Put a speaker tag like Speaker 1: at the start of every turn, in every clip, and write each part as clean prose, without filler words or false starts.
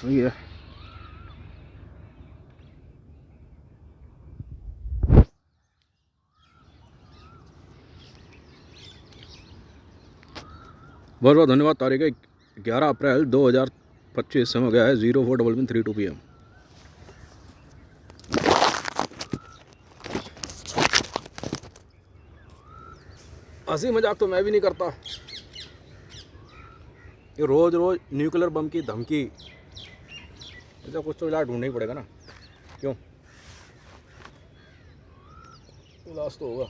Speaker 1: ये बहुत बहुत धन्यवाद। तारीख है 11 अप्रैल 2025। समय हो गया है 04:32 PM। हंसी मजाक तो मैं भी नहीं करता। ये रोज रोज न्यूक्लियर बम की धमकी, ऐसा कुछ तो इलाज ढूंढना ही पड़ेगा ना। क्यों? इलाज तो होगा।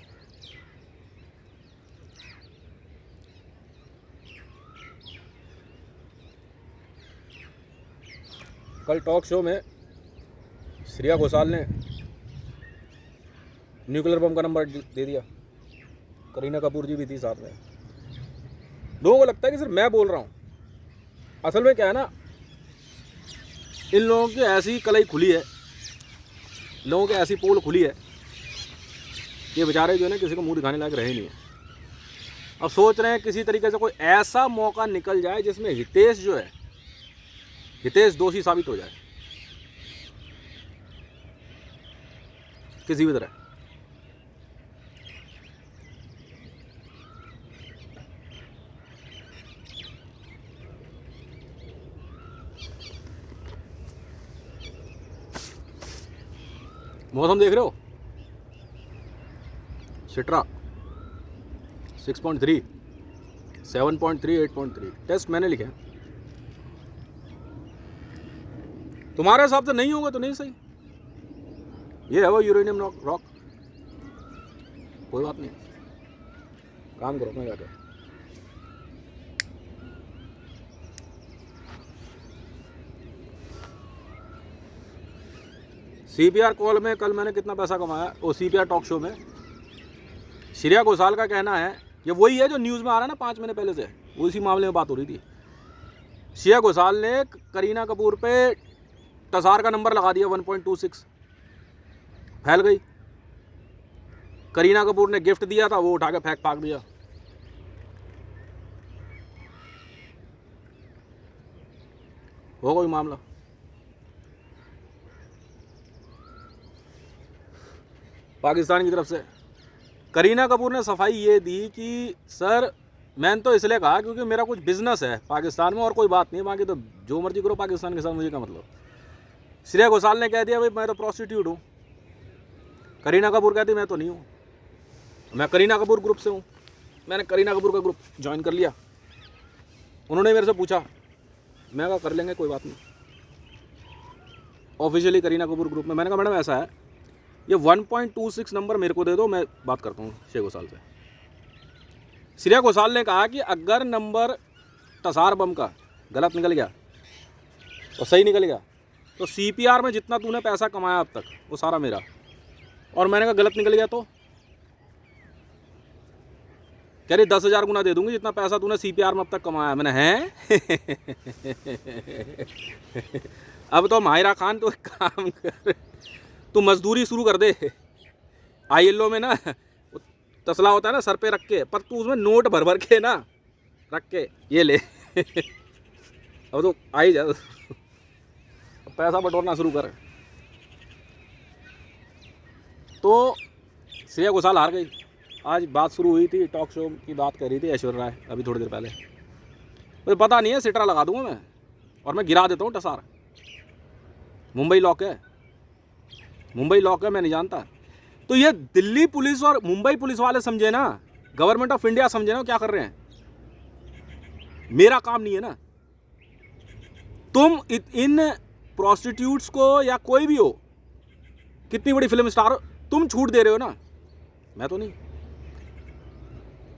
Speaker 1: कल टॉक शो में श्रेया घोषाल ने न्यूक्लियर बम का नंबर दे दिया। करीना कपूर जी भी थी साथ में। लोगों को लगता है कि सिर्फ मैं बोल रहा हूँ। असल में क्या है ना, इन लोगों की ऐसी कलई खुली है, लोगों की ऐसी पोल खुली है कि बेचारे जो है ना किसी को मुंह दिखाने लायक रहे नहीं है। अब सोच रहे हैं किसी तरीके से कोई ऐसा मौका निकल जाए जिसमें हितेश जो है, हितेश दोषी साबित हो जाए किसी भी तरह। मौसम देख रहे हो, सिट्रा 6.3, 7.3, 8.3 टेस्ट मैंने लिखे हैं। तुम्हारे हिसाब से नहीं होगा तो नहीं सही। ये है वो यूरेनियम रॉक। कोई बात नहीं, काम करो अपना जाकर। CPR कॉल में कल मैंने कितना पैसा कमाया, वो CPR टॉक शो में श्रेया घोषाल का कहना है, ये वही है जो न्यूज़ में आ रहा है ना 5 महीने पहले से, वो इसी मामले में बात हो रही थी। श्रेया घोषाल ने करीना कपूर पे टसार का नंबर लगा दिया 1.26, फैल गई। करीना कपूर ने गिफ्ट दिया था, वो उठा के फेंक दिया। हो कोई मामला। पाकिस्तान की तरफ से करीना कपूर ने सफाई ये दी कि सर मैंने तो इसलिए कहा क्योंकि मेरा कुछ बिजनेस है पाकिस्तान में और कोई बात नहीं, बाकी तो जो मर्जी करो पाकिस्तान के साथ, मुझे क्या मतलब। श्रेया घोषाल ने कह दिया भाई मैं तो प्रोस्टिट्यूट हूँ। करीना कपूर कहती मैं तो नहीं हूँ, मैं करीना कपूर ग्रुप से हूँ। मैंने करीना कपूर का ग्रुप ज्वाइन कर लिया। उन्होंने मेरे से पूछा, मैं कहा कर लेंगे कोई बात नहीं, ऑफिशियली करीना कपूर ग्रुप में। मैंने कहा मैडम ऐसा है, ये 1.26 नंबर मेरे को दे दो, मैं बात करता हूँ श्रेया घोषाल से। श्रेया घोषाल ने कहा कि अगर नंबर टसार बम का गलत निकल गया और सही निकल गया तो CPR में जितना तूने पैसा कमाया अब तक वो सारा मेरा। और मैंने कहा गलत निकल गया तो कह रही 10,000 गुना दे दूंगी जितना पैसा तूने CPR में अब तक कमाया। मैंने हैं अब तो माहिरा खान तो एक काम कर, तू मजदूरी शुरू कर दे। ILO में ना तसला होता है ना सर पे रख के, पर तू उसमें नोट भर भर के ना रख के ये ले अब तो आ ही जा, पैसा बटोरना शुरू कर। तो श्रेया घोषाल हार गई। आज बात शुरू हुई थी, टॉक शो की बात कर रही थी ऐश्वर्या राय अभी थोड़ी देर पहले। मुझे पता नहीं है, सिट्रा लगा दूंगा मैं और मैं गिरा देता हूँ टसार। मुंबई लॉक है, मुंबई लॉक है, मैं नहीं जानता। तो ये दिल्ली पुलिस और मुंबई पुलिस वाले समझे ना, गवर्नमेंट ऑफ इंडिया समझे ना क्या कर रहे हैं। मेरा काम नहीं है ना। तुम इन प्रोस्टिट्यूट्स को या कोई भी हो, कितनी बड़ी फिल्म स्टार हो, तुम छूट दे रहे हो ना, मैं तो नहीं।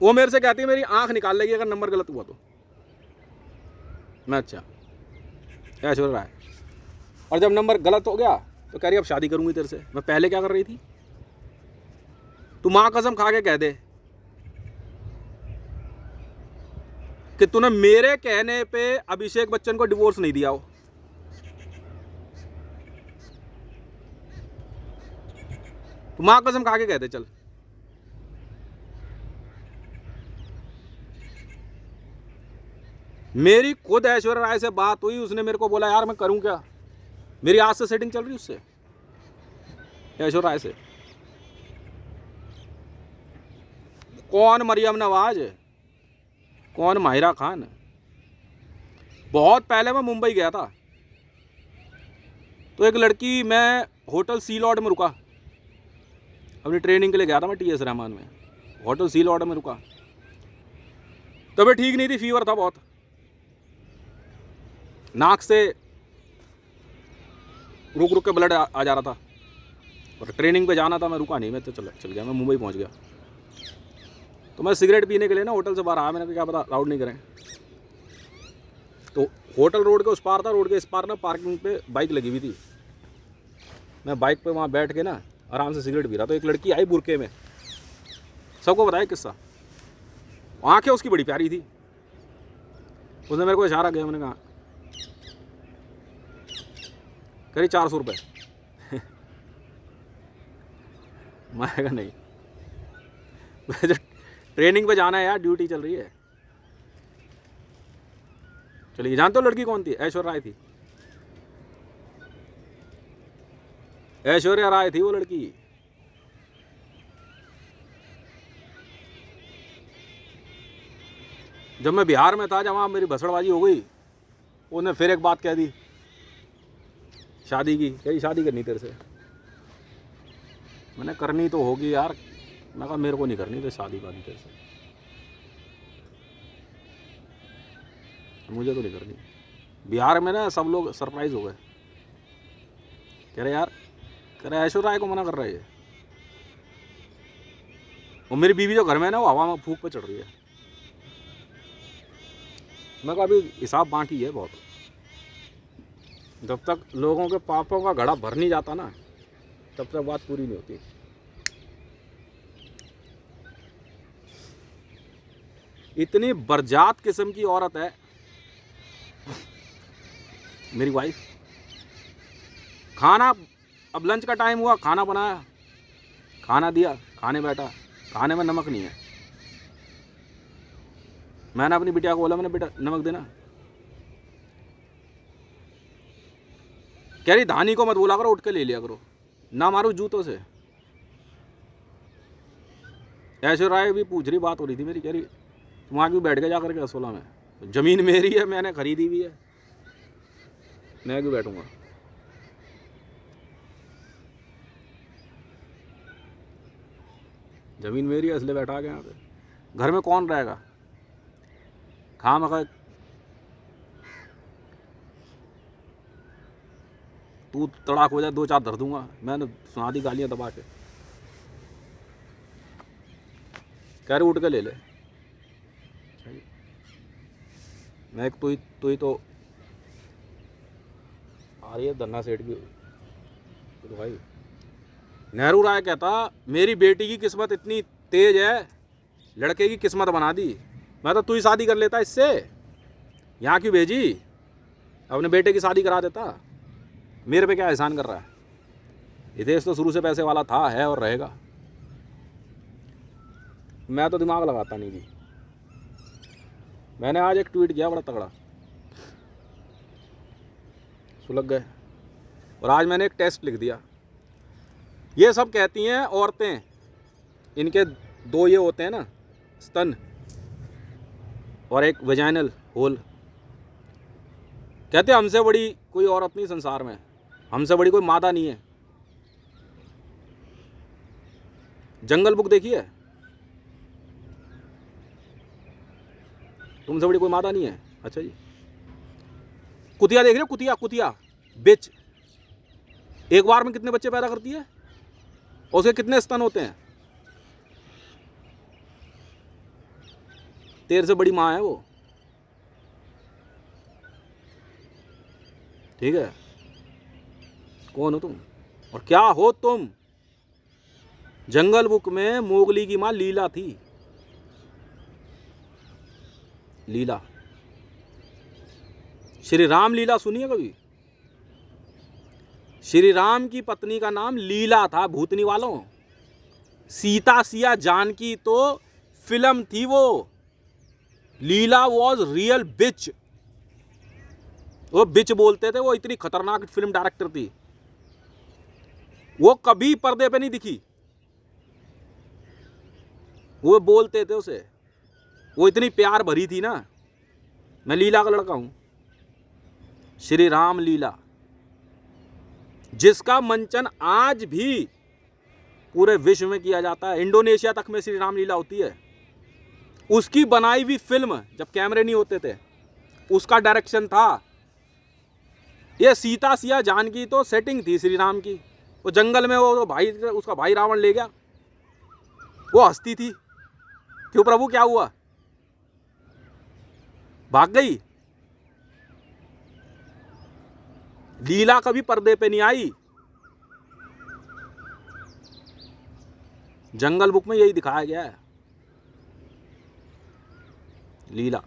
Speaker 1: वो मेरे से कहती है मेरी आंख निकाल लेगी अगर नंबर गलत हुआ तो। मैं अच्छा ऐश्वर्या राय, और जब नंबर गलत हो गया तो कह रही अब शादी करूंगी तेरे से। मैं पहले क्या कर रही थी? तू मां कसम खा के कह दे कि तूने मेरे कहने पे अभिषेक बच्चन को डिवोर्स नहीं दिया हो। तू मां कसम खा के कह दे चल। मेरी खुद ऐश्वर्या राय से बात हुई, उसने मेरे को बोला यार मैं करूं क्या, मेरी आज से सेटिंग चल रही उससे, ऐश्वर्या राय से। कौन मरियम नवाज, कौन माहिरा खान। बहुत पहले मैं मुंबई गया था, तो एक लड़की, मैं होटल सी लॉर्ड में रुका, अपनी ट्रेनिंग के लिए गया था मैं TS रहमान में, होटल सी लॉर्ड में रुका। तबीयत ठीक नहीं थी, फीवर था बहुत, नाक से रुक रुक के ब्लड आ जा रहा था, और ट्रेनिंग पे जाना था, मैं रुका नहीं, मैं तो चल गया, मैं मुंबई पहुंच गया। तो मैं सिगरेट पीने के लिए ना होटल से बाहर आया, मैंने कहा क्या पता राउंड नहीं करें। तो होटल रोड के उस पार था, रोड के इस पार ना पार्किंग पे बाइक लगी हुई थी, मैं बाइक पे वहाँ बैठ के ना आराम से सिगरेट पी रहा। तो एक लड़की आई बुरके में, सबको बताया किस्सा, आंखें उसकी बड़ी प्यारी थी, उसने मेरे को इशारा किया, मैंने कहा करीब 400 रुपये। मैं कहा नहीं, मुझे ट्रेनिंग पे जाना है यार, ड्यूटी चल रही है। चलिए, जानते हो लड़की कौन थी? ऐश्वर्या राय थी, ऐश्वर्या राय थी वो लड़की। जब मैं बिहार में था, जब वहाँ मेरी भसड़बाजी हो गई, उसने फिर एक बात कह दी शादी की, कही शादी करनी तेरे से। मैंने करनी तो होगी यार, मैं कहा मेरे को नहीं करनी तो शादी वादी तेरे से, मुझे तो नहीं करनी। बिहार में ना सब लोग सरप्राइज हो गए, कह रहे यार, कह रहे ऐश्वर्या राय को मना कर रहे है, और मेरी बीवी जो घर में है ना वो हवा में फूंक पे चढ़ रही है। मैं कहा अभी हिसाब बाकी है बहुत, जब तक लोगों के पापों का घड़ा भर नहीं जाता ना, तब तक बात पूरी नहीं होती। इतनी बरजात किस्म की औरत है मेरी वाइफ। खाना, अब लंच का टाइम हुआ, खाना बनाया, खाना दिया, खाने बैठा, खाने में नमक नहीं है। मैंने अपनी बिटिया को बोला, मैंने बेटा नमक देना, कह रही धानी को मत बोला करो, उठ के ले लिया करो, ना मारो जूतों से। ऐश्वर्या राय भी पूछ रही, बात हो रही थी मेरी, कह रही तुम आगे बैठ के जा करके रसोला में, जमीन मेरी है, मैंने खरीदी हुई है, मैं क्यों बैठूंगा। जमीन मेरी है इसलिए बैठा गया यहाँ पे। घर में कौन रहेगा, खामखा तू तड़ाक हो जाए, 2-4 धर दूंगा। मैंने सुना दी गालियां दबा के, कह रहे उठ के ले ले। मैं एक तो ही तो आ रही है धन्ना सेठ की, तो भाई नेहरू राय कहता मेरी बेटी की किस्मत इतनी तेज है, लड़के की किस्मत बना दी। मैं तो तू ही शादी कर लेता इससे, यहाँ क्यों भेजी, अपने बेटे की शादी करा देता। मेरे पे क्या एहसान कर रहा है, ये देश तो शुरू से पैसे वाला था, है और रहेगा। मैं तो दिमाग लगाता नहीं जी। मैंने आज एक ट्वीट किया बड़ा तगड़ा, सुलग गए। और आज मैंने एक टेस्ट लिख दिया। ये सब कहती हैं औरतें, इनके 2 ये होते हैं ना, स्तन और एक वेजाइनल होल, कहते हैं हमसे बड़ी कोई औरत नहीं संसार में, हमसे बड़ी कोई मादा नहीं है। जंगल बुक देखी है, तुमसे बड़ी कोई मादा नहीं है। अच्छा जी, कुतिया देख रहे हो, कुतिया, कुतिया बिच, एक बार में कितने बच्चे पैदा करती है और उसके कितने स्तन होते हैं। तेरे से बड़ी माँ है वो, ठीक है। कौन हो तुम और क्या हो तुम? जंगल बुक में मोगली की मां लीला थी, लीला। श्री राम लीला सुनी है कभी? श्री राम की पत्नी का नाम लीला था, भूतनी वालों। सीता सिया जानकी तो फिल्म थी वो, लीला वॉज रियल बिच, वो बिच बोलते थे, वो इतनी खतरनाक फिल्म डायरेक्टर थी, वो कभी पर्दे पे नहीं दिखी, वो बोलते थे उसे, वो इतनी प्यार भरी थी ना। मैं लीला का लड़का हूं, श्री राम लीला, जिसका मंचन आज भी पूरे विश्व में किया जाता है, इंडोनेशिया तक में श्री राम लीला होती है। उसकी बनाई हुई फिल्म, जब कैमरे नहीं होते थे, उसका डायरेक्शन था। ये सीता सिया जानकी तो सेटिंग थी श्री राम की। वो जंगल में वो भाई, उसका भाई रावण ले गया, वो हंसती थी, क्यों प्रभु क्या हुआ, भाग गई। लीला कभी पर्दे पे नहीं आई। जंगल बुक में यही दिखाया गया है, लीला।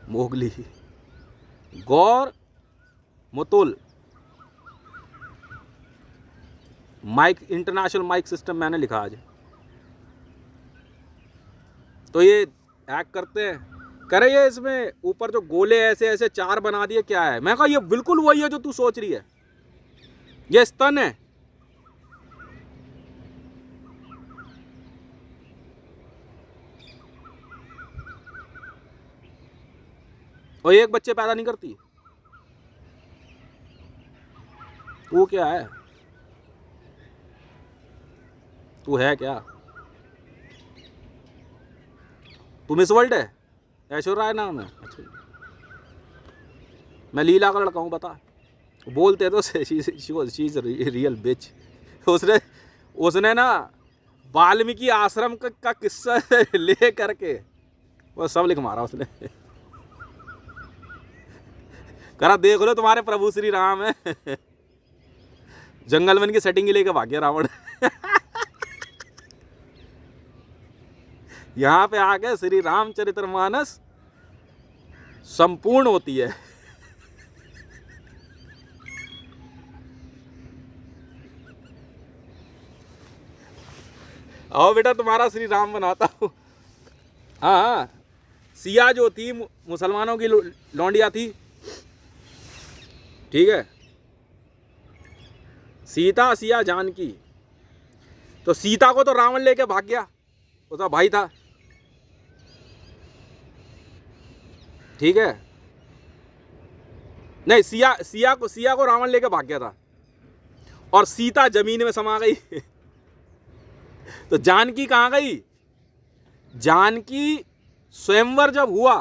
Speaker 1: मोगली, गौर Muthoot, mic, international mic system मैंने लिखा आज। तो ये हैक करते हैं, करे ये इसमें ऊपर जो गोले ऐसे ऐसे 4 बना दिए, क्या है? मैं कहा ये बिल्कुल वही है जो तू सोच रही है, ये स्तन है। और एक बच्चे पैदा नहीं करती। तू क्या है? तू है क्या? तू मिस वर्ल्ड है? ऐश्वर्या राय नाम है? अच्छा, मैं लीला का लड़का हूँ, बता। बोलते तो शी इज रियल बिच। उसने ना वाल्मीकि आश्रम का किस्सा ले करके वो सब लिख मारा उसने। करा देख लो तुम्हारे प्रभु श्री राम है। जंगल में इनकी सेटिंग ही लेके भाग गया रावण। यहां पे आके श्री रामचरितमानस संपूर्ण होती है। आओ बेटा तुम्हारा श्री राम बनाता हूं। हाँ, सिया जो थी मुसलमानों की लौंडिया थी, ठीक है, सीता सिया जानकी। तो सीता को तो रावण लेके भाग गया, उसका भाई था, ठीक है। नहीं, सिया को रावण लेके भाग गया था, और सीता जमीन में समा गई। तो जानकी कहां गई? जानकी स्वयंवर जब हुआ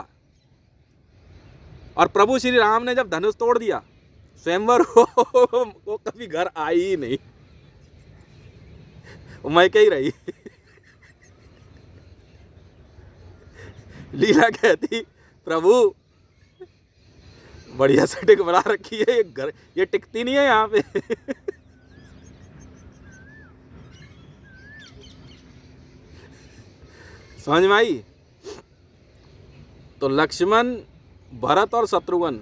Speaker 1: और प्रभु श्री राम ने जब धनुष तोड़ दिया, स्वयंवर वो कभी घर आई ही नहीं, वो मैके ही रही। लीला कहती प्रभु बढ़िया सेटिंग बना रखी है, ये घर ये टिकती नहीं है यहाँ पे। समझ में आई? तो लक्ष्मण, भरत और शत्रुघ्न,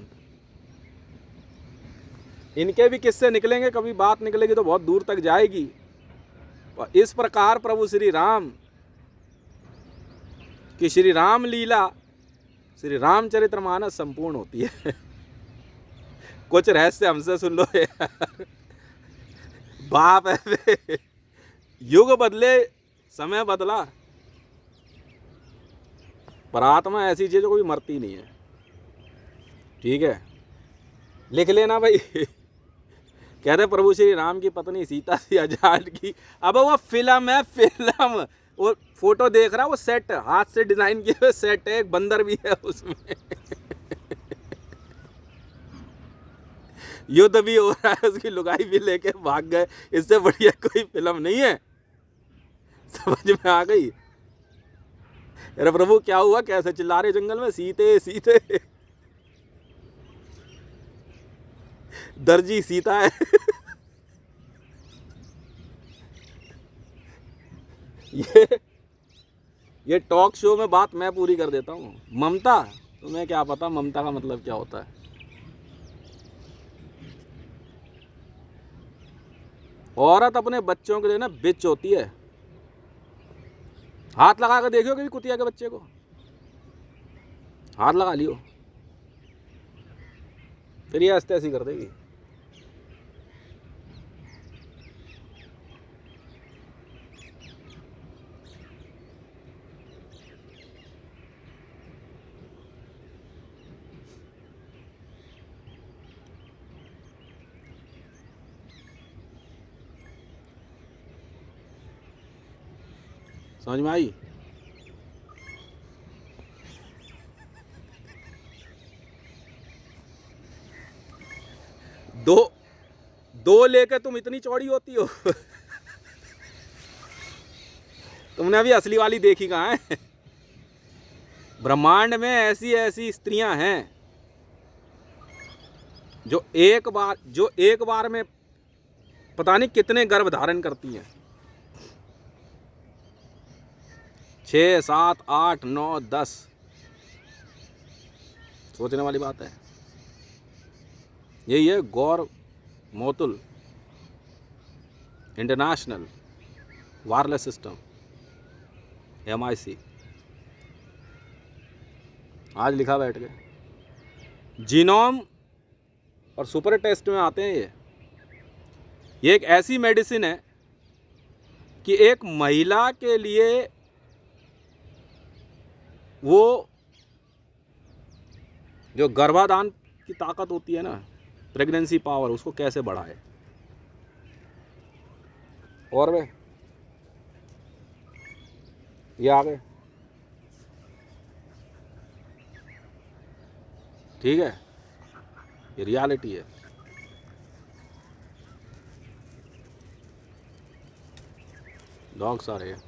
Speaker 1: इनके भी किस्से निकलेंगे, कभी बात निकलेगी तो बहुत दूर तक जाएगी। और इस प्रकार प्रभु श्री राम की श्री राम लीला, श्री रामचरितमानस संपूर्ण होती है। कुछ रहस्य हमसे सुन लो यार। बाप है, युग बदले, समय बदला, पर आत्मा ऐसी चीज कोई मरती नहीं है, ठीक है। लिख लेना भाई। कहते प्रभु श्री राम की पत्नी सीता सिया जानकी। अब वो फिल्म है, फिल्म, वो फोटो देख रहा है, वो सेट, हाथ से डिजाइन किए हुए सेट है, एक बंदर भी है उसमें। युद्ध भी हो रहा है, उसकी लुगाई भी लेके भाग गए, इससे बढ़िया कोई फिल्म नहीं है। समझ में आ गई? अरे प्रभु क्या हुआ, कैसे चिल्ला रहे जंगल में, सीते सीते। दर्जी सीता है। ये टॉक शो में बात मैं पूरी कर देता हूँ। ममता, तुम्हें क्या पता ममता का मतलब क्या होता है? औरत अपने बच्चों के लिए ना बिच होती है। हाथ लगा कर देखियो कभी कुतिया के बच्चे को, हाथ लगा लियो, फिर ये ऐसे ऐसी कर देगी। समझ में आई? दो दो लेके तुम इतनी चौड़ी होती हो। तुमने अभी असली वाली देखी कहाँ है? ब्रह्मांड में ऐसी ऐसी स्त्रियां हैं जो एक बार में पता नहीं कितने गर्भ धारण करती हैं। 6, 7, 8, 9, 10। सोचने वाली बात है। यही है गौर मोतुल इंटरनेशनल वायरलेस सिस्टम, MIC। आज लिखा बैठ के, जीनोम और सुपर टेस्ट में आते हैं ये एक ऐसी मेडिसिन है कि एक महिला के लिए वो जो गर्भाधान की ताकत होती है ना, प्रेगनेंसी पावर, उसको कैसे बढ़ाए। और वे ये आ गए, ठीक है, ये रियलिटी है। डॉग्स आ रहे हैं।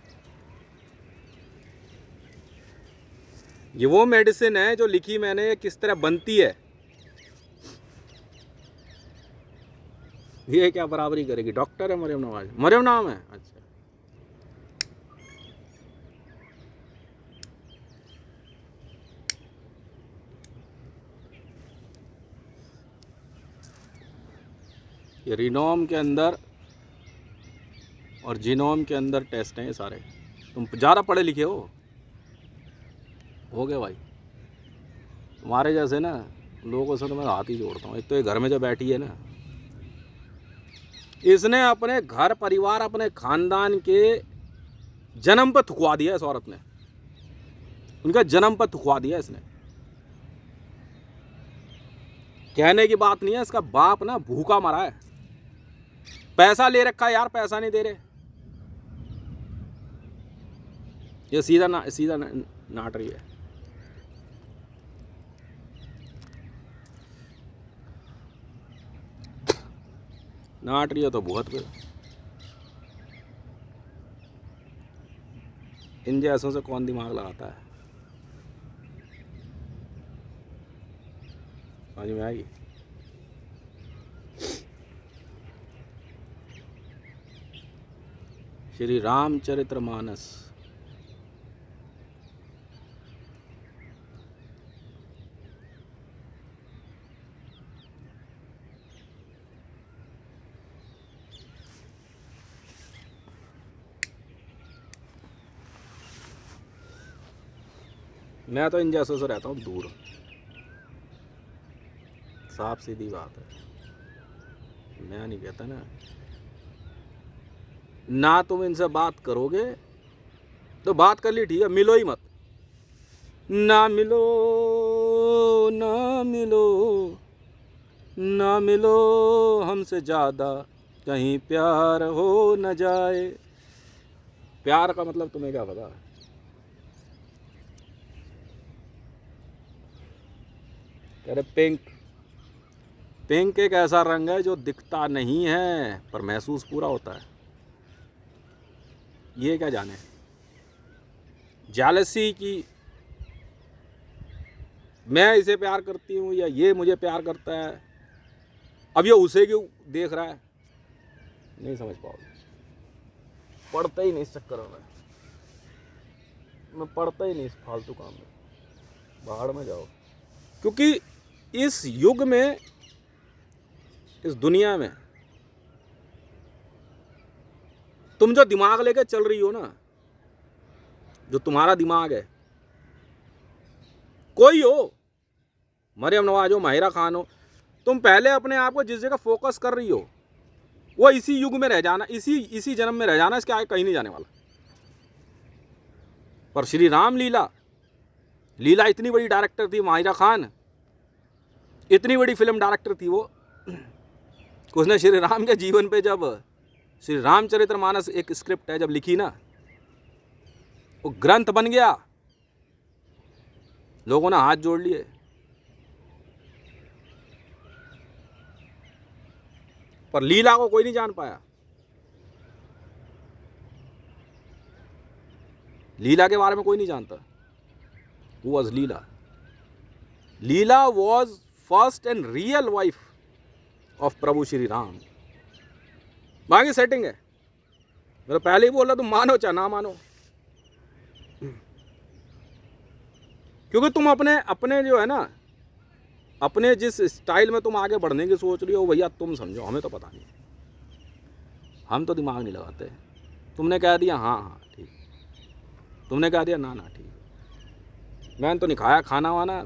Speaker 1: ये वो मेडिसिन है जो लिखी मैंने किस तरह बनती है। ये क्या बराबरी करेगी? डॉक्टर है मरियम नवाज, मरियम नाम है। अच्छा, ये रिनोम के अंदर और जीनोम के अंदर टेस्ट हैं ये सारे। तुम ज़्यादा पढ़े लिखे हो गए भाई। तुम्हारे जैसे ना लोगों से तो मैं हाथ ही जोड़ता हूँ। एक तो ये घर में जो बैठी है ना, इसने अपने घर परिवार अपने खानदान के जन्म पर थुकवा दिया इस औरत ने। उनका जन्म पर थुकवा दिया इसने। कहने की बात नहीं है, इसका बाप ना भूखा मरा है। पैसा ले रखा है यार, पैसा नहीं दे रहे। ये सीधा नाट रही है। नाट रही है तो बहुत पे। इन जैसों से कौन दिमाग लगाता है? समझ में आएगी? श्री रामचरितमानस। मैं तो इन जैसों से रहता हूँ दूर, साफ सीधी बात है। मैं नहीं कहता ना तुम इनसे बात करोगे तो बात कर ली, ठीक है, मिलो ही मत। ना मिलो ना मिलो ना मिलो हमसे ज़्यादा, कहीं प्यार हो न जाए। प्यार का मतलब तुम्हें क्या पता? अरे पिंक एक ऐसा रंग है जो दिखता नहीं है पर महसूस पूरा होता है। ये क्या जाने जेलसी की मैं इसे प्यार करती हूँ या ये मुझे प्यार करता है। अब ये उसे क्यों देख रहा है, नहीं समझ पाओगे। पढ़ता ही नहीं इस चक्कर में, मैं पढ़ता ही नहीं इस फालतू काम में। बाहर में जाओ, क्योंकि इस युग में, इस दुनिया में तुम जो दिमाग लेके चल रही हो ना, जो तुम्हारा दिमाग है, कोई हो, मरियम नवाज हो, माहिरा खान हो, तुम पहले अपने आप को जिस जगह फोकस कर रही हो वो इसी युग में रह जाना, इसी जन्म में रह जाना, इसके आगे कहीं नहीं जाने वाला। पर श्री राम लीला, लीला इतनी बड़ी डायरेक्टर थी माहिरा खान, इतनी बड़ी फिल्म डायरेक्टर थी वो, उसने श्री राम के जीवन पे जब श्री रामचरितमानस एक स्क्रिप्ट है जब लिखी ना, वो ग्रंथ बन गया, लोगों ने हाथ जोड़ लिए। पर लीला को कोई नहीं जान पाया। लीला के बारे में कोई नहीं जानता। Who was Leela? Leela was first and real wife of प्रभु श्री राम। बाकी सेटिंग है, मेरा पहले ही बोला, तुम मानो चाहे ना मानो, क्योंकि तुम अपने जो है ना, अपने जिस स्टाइल में तुम आगे बढ़ने की सोच रही हो भैया, तुम समझो, हमें तो पता नहीं, हम तो दिमाग नहीं लगाते। तुमने कह दिया हाँ हाँ ठीक, तुमने कह दिया ना ना ठीक। मैंने तो नहीं खाया खाना वाना,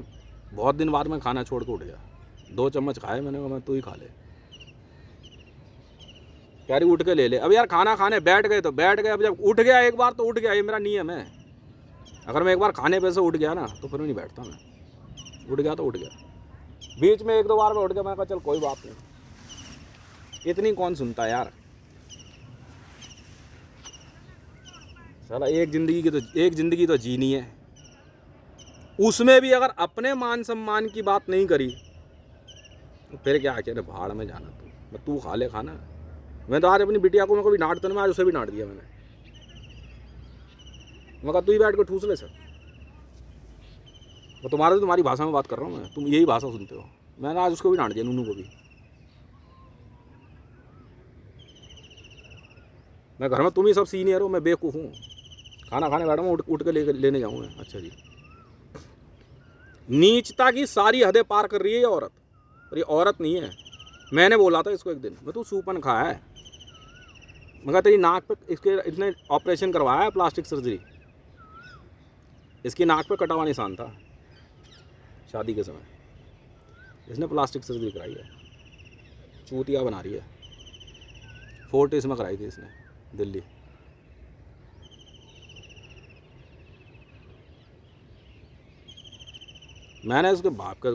Speaker 1: बहुत दिन बाद में खाना छोड़ के उठ गया, 2 चम्मच खाए, मैंने कहा मैं तू ही खा ले, प्यारी उठ के ले ले। अब यार खाना खाने बैठ गए तो बैठ गए, अब जब उठ गया एक बार तो उठ गया, ये मेरा नियम है। अगर मैं एक बार खाने पे से उठ गया ना तो फिर नहीं बैठता मैं, उठ गया तो उठ गया। बीच में 1-2 बार में उठ गया, मैं कहा चल कोई बात नहीं, इतनी कौन सुनता यार। साला एक जिंदगी तो जीनी है, उसमें भी अगर अपने मान सम्मान की बात नहीं करी तो फिर क्या कह रहे, भाड़ में जाना तू खा ले खाना। मैं तो आज अपनी बिटिया को मैं कभी डांटता नहीं, आज उसे भी डांट दिया मैंने, मैं कहा तू ही बैठ कर ठूस ले सर, वो तुम्हारी भाषा में बात कर रहा हूँ मैं, तुम यही भाषा सुनते हो। मैंने आज उसको भी डांट दिया, नूनू को भी। मैं घर में तुम ही सब सीनियर हो, मैं बेवकूफ़ हूँ, खाना खाने बैठा हूँ, उठ के लेने जाऊँ मैं। अच्छा जी, नीचता की सारी हदें पार कर रही है ये औरत, और ये औरत नहीं है। मैंने बोला था इसको एक दिन, मैं तू सूपन खा है, मगर तेरी नाक पे इसके इसने ऑपरेशन करवाया है, प्लास्टिक सर्जरी, इसकी नाक पे कटा हुआ निशान था शादी के समय, इसने प्लास्टिक सर्जरी कराई है, चूतिया बना रही है। फोर्टिस में कराई थी इसने, दिल्ली। मैंने उसके बाप का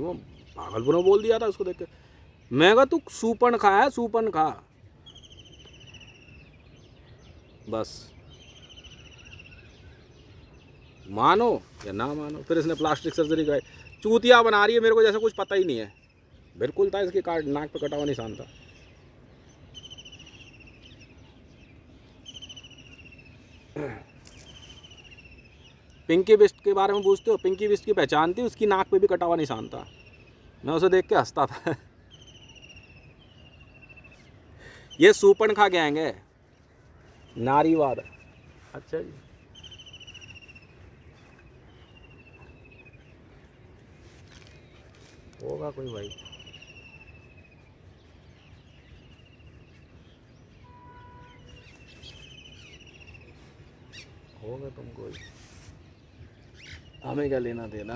Speaker 1: पागलपुर में बोल दिया था उसको देख के, मैं कहा तू सूपन खा है, सूपन खा बस, मानो या ना मानो। फिर इसने प्लास्टिक सर्जरी कराई, चूतिया बना रही है, मेरे को जैसे कुछ पता ही नहीं है। बिल्कुल था, इसके नाक पे कटा हुआ निशान था। पिंकी बिस्ट के बारे में पूछते हो, पिंकी बिस्ट की पहचान थी, उसकी नाक पे भी कटा हुआ निशान था, मैं उसे देख के हंसता था। ये सूपन खा गैंग है, नारीवाद। अच्छा जी, होगा कोई भाई, होगा तुम कोई, हमें क्या लेना देना।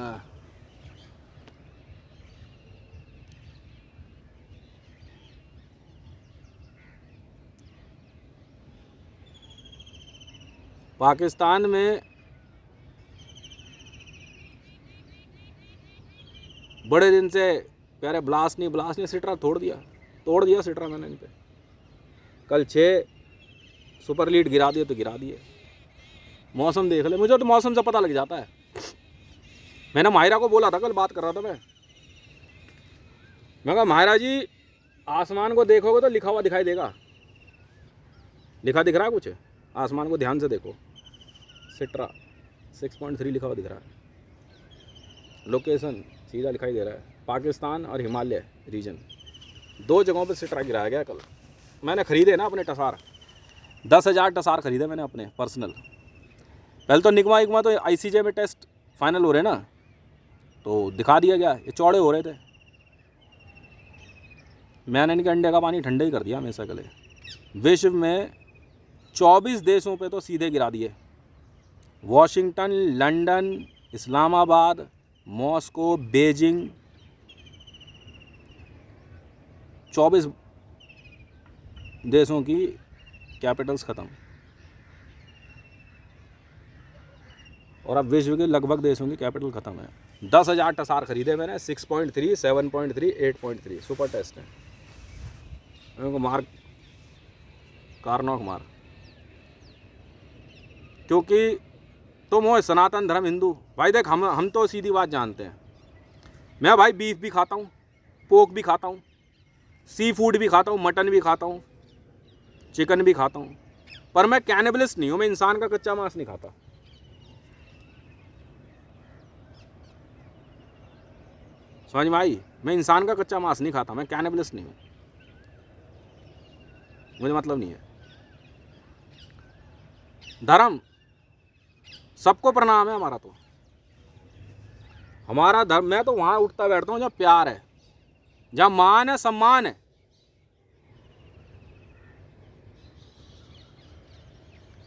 Speaker 1: पाकिस्तान में बड़े दिन से प्यारे ब्लास्ट नहीं सिटरा तोड़ दिया सिटरा मैंने इन पे। कल 6 सुपर लीड गिरा दिए तो गिरा दिए। मौसम देख ले, मुझे तो मौसम से पता लग जाता है। मैंने माहिरा को बोला था, कल बात कर रहा था मैं कहा माहिरा जी आसमान को देखोगे तो लिखा हुआ दिखाई देगा, दिख रहा है कुछ, आसमान को ध्यान से देखो, सिट्रा 6.3 लिखा हुआ दिख रहा है, लोकेशन सीधा दिखाई दे रहा है, पाकिस्तान और हिमालय रीजन, 2 जगहों पे सिट्रा गिराया गया कल। मैंने ख़रीदे ना अपने टसार, 10,000 टसार ख़रीदे मैंने अपने पर्सनल। पहले तो निगमा तो ICJ में टेस्ट फाइनल हो रहे ना, तो दिखा दिया गया, ये चौड़े हो रहे थे, मैंने इनके अंडे का पानी ठंडा ही कर दिया हमेशा के लिए। विश्व में 24 देशों पे तो सीधे गिरा दिए, Washington, London, Islamabad, Moscow, Beijing, 24 देशों की कैपिटल्स ख़त्म, और अब विश्व के लगभग देशों की कैपिटल ख़त्म है। 10,000 टसार खरीदे मैंने, 6.3, 7.3, 8.3 सुपर टेस्ट है। उनको मार, कारनौक मार, क्योंकि तुम हो सनातन धर्म हिंदू। भाई देख, हम तो सीधी बात जानते हैं। मैं भाई बीफ भी खाता हूँ, पोक भी खाता हूँ, सी फूड भी खाता हूँ, मटन भी खाता हूँ, चिकन भी खाता हूँ, पर मैं कैनिबलिस्ट नहीं हूँ। मैं इंसान का कच्चा मांस नहीं खाता। समझ में आई? मैं इंसान का कच्चा मांस नहीं खाता, मैं कैनिबलिस्ट नहीं हूँ, मुझे मतलब नहीं है। धर्म सबको प्रणाम है हमारा, तो हमारा धर्म, मैं तो वहाँ उठता बैठता हूँ जहाँ प्यार है, जहाँ मान है, सम्मान है।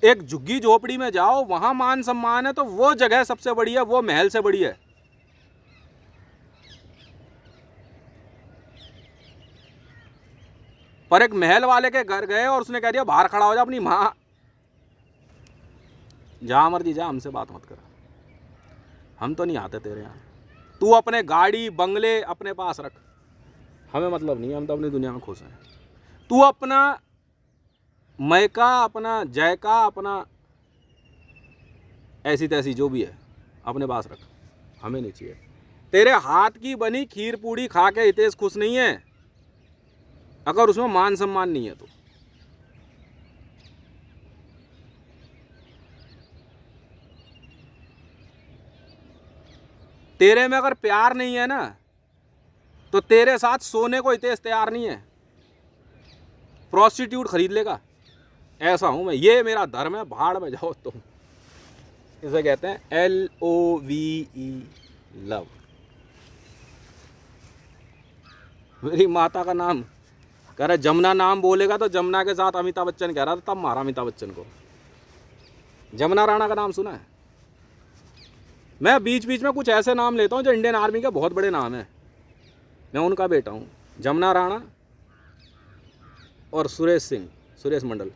Speaker 1: एक झुग्गी झोपड़ी में जाओ, वहाँ मान सम्मान है, तो वो जगह सबसे बड़ी है, वो महल से बड़ी है। पर एक महल वाले के घर गए और उसने कह दिया बाहर खड़ा हो जा, अपनी माँ, जहाँ मर्जी जा, हमसे बात मत कर, हम तो नहीं आते तेरे यहाँ। तू अपने गाड़ी बंगले अपने पास रख, हमें मतलब नहीं है, हम तो अपनी दुनिया में खुश हैं। तू अपना मैका, अपना जयका, अपना ऐसी तैसी जो भी है अपने पास रख, हमें नहीं चाहिए। तेरे हाथ की बनी खीर पूड़ी खा के हितेश खुश नहीं है, अगर उसमें मान सम्मान नहीं है तो। तेरे में अगर प्यार नहीं है ना, तो तेरे साथ सोने को हितेश तैयार नहीं है, प्रोस्टिट्यूट खरीद लेगा। ऐसा हूं मैं, ये मेरा धर्म है, भाड़ में जाओ तुम। इसे कहते हैं LOVE, लव। मेरी माता का नाम कह रहा, जमुना नाम बोलेगा तो जमुना के साथ अमिताभ बच्चन कह रहा था, तब मारा अमिताभ बच्चन को। जमुना राणा का नाम सुना है? मैं बीच बीच में कुछ ऐसे नाम लेता हूँ जो इंडियन आर्मी के बहुत बड़े नाम हैं, मैं उनका बेटा हूँ। जमुना राणा और सुरेश सिंह, सुरेश मंडल।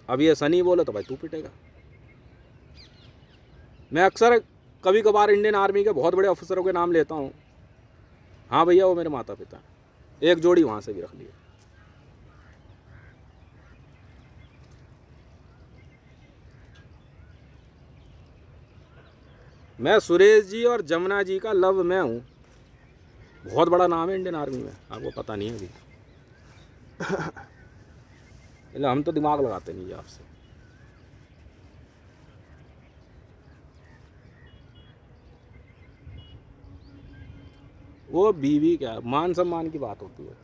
Speaker 1: अब ये सनी बोले तो भाई तू पिटेगा। मैं अक्सर कभी कभार इंडियन आर्मी के बहुत बड़े ऑफिसरों के नाम लेता हूँ। हाँ भैया, वो मेरे माता पिता, एक जोड़ी वहाँ से भी रख लिए। मैं सुरेश जी और जमुना जी का लव मैं हूँ। बहुत बड़ा नाम है इंडियन आर्मी में, आपको पता नहीं है अभी। इसलिए हम तो दिमाग लगाते नहीं है आपसे। वो बीवी क्या, मान सम्मान की बात होती है,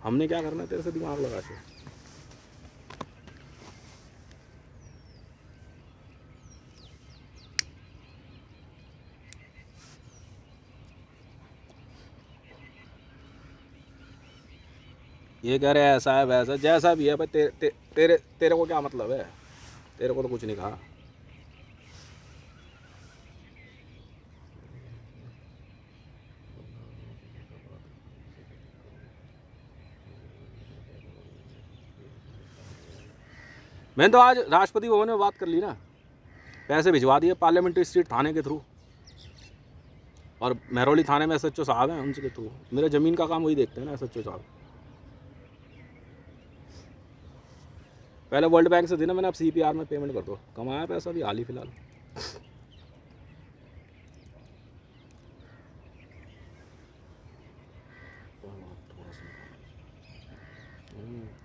Speaker 1: हमने क्या करना तेरे से दिमाग लगा के। ये कह रहे ऐसा है वैसा, जैसा भी है भाई, तेरे को क्या मतलब है? तेरे को तो कुछ नहीं कहा। मैंने तो आज राष्ट्रपति भवन में बात कर ली ना, पैसे भिजवा दिए पार्लियामेंट्री स्ट्रीट थाने के थ्रू, और महरौली थाने में SHO साहब हैं, उनके थ्रू। मेरे ज़मीन का काम वही देखते हैं ना, SHO साहब। पहले वर्ल्ड बैंक से थी ना, मैंने अब CPR में पेमेंट कर दो, कमाया पैसा भी हाल ही फिलहाल।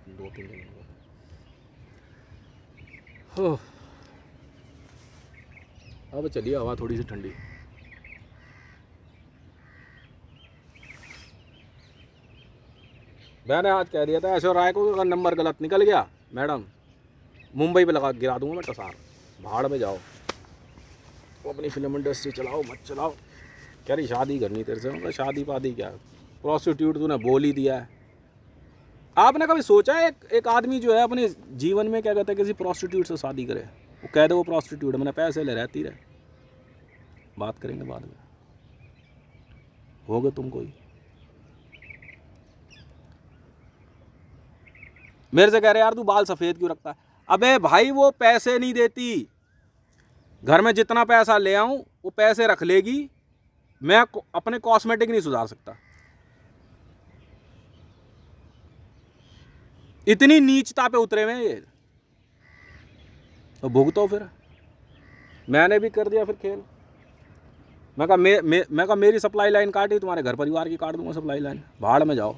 Speaker 1: दो तीन दिन हो, अब चलिए हवा थोड़ी सी ठंडी। मैंने आज कह दिया था ऐश्वर्या राय को, अगर नंबर गलत निकल गया मैडम, मुंबई पे लगा गिरा दूंगा मैं टसार, भाड़ में जाओ, वो अपनी फिल्म इंडस्ट्री चलाओ, मत चलाओ। कह रही शादी करनी तेरे से, मतलब शादी पादी क्या, प्रोस्टिट्यूट तूने बोल ही दिया है। आपने कभी सोचा है एक आदमी जो है अपने जीवन में क्या कहता है किसी प्रोस्टिट्यूट से शादी करे, वो कह दे वो प्रोस्टिट्यूट, मैंने पैसे ले रहती रहे, बात करेंगे बाद में, होगे तुम कोई। मेरे से कह रहे यार तू बाल सफ़ेद क्यों रखता है। अबे भाई वो पैसे नहीं देती, घर में जितना पैसा ले आऊं वो पैसे रख लेगी, मैं अपने कॉस्मेटिक नहीं सुधार सकता। इतनी नीचता पे उतरे हुए ये, तो भुगतो फिर। मैंने भी कर दिया फिर खेल। मैं कहा मेरी सप्लाई लाइन काटी, तुम्हारे घर परिवार की काट दूंगा सप्लाई लाइन, भाड़ में जाओ।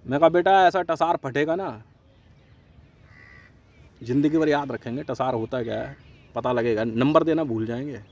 Speaker 1: मैं कहा बेटा ऐसा टसार फटेगा ना, जिंदगी भर याद रखेंगे टसार होता क्या है, पता लगेगा, नंबर देना भूल जाएंगे।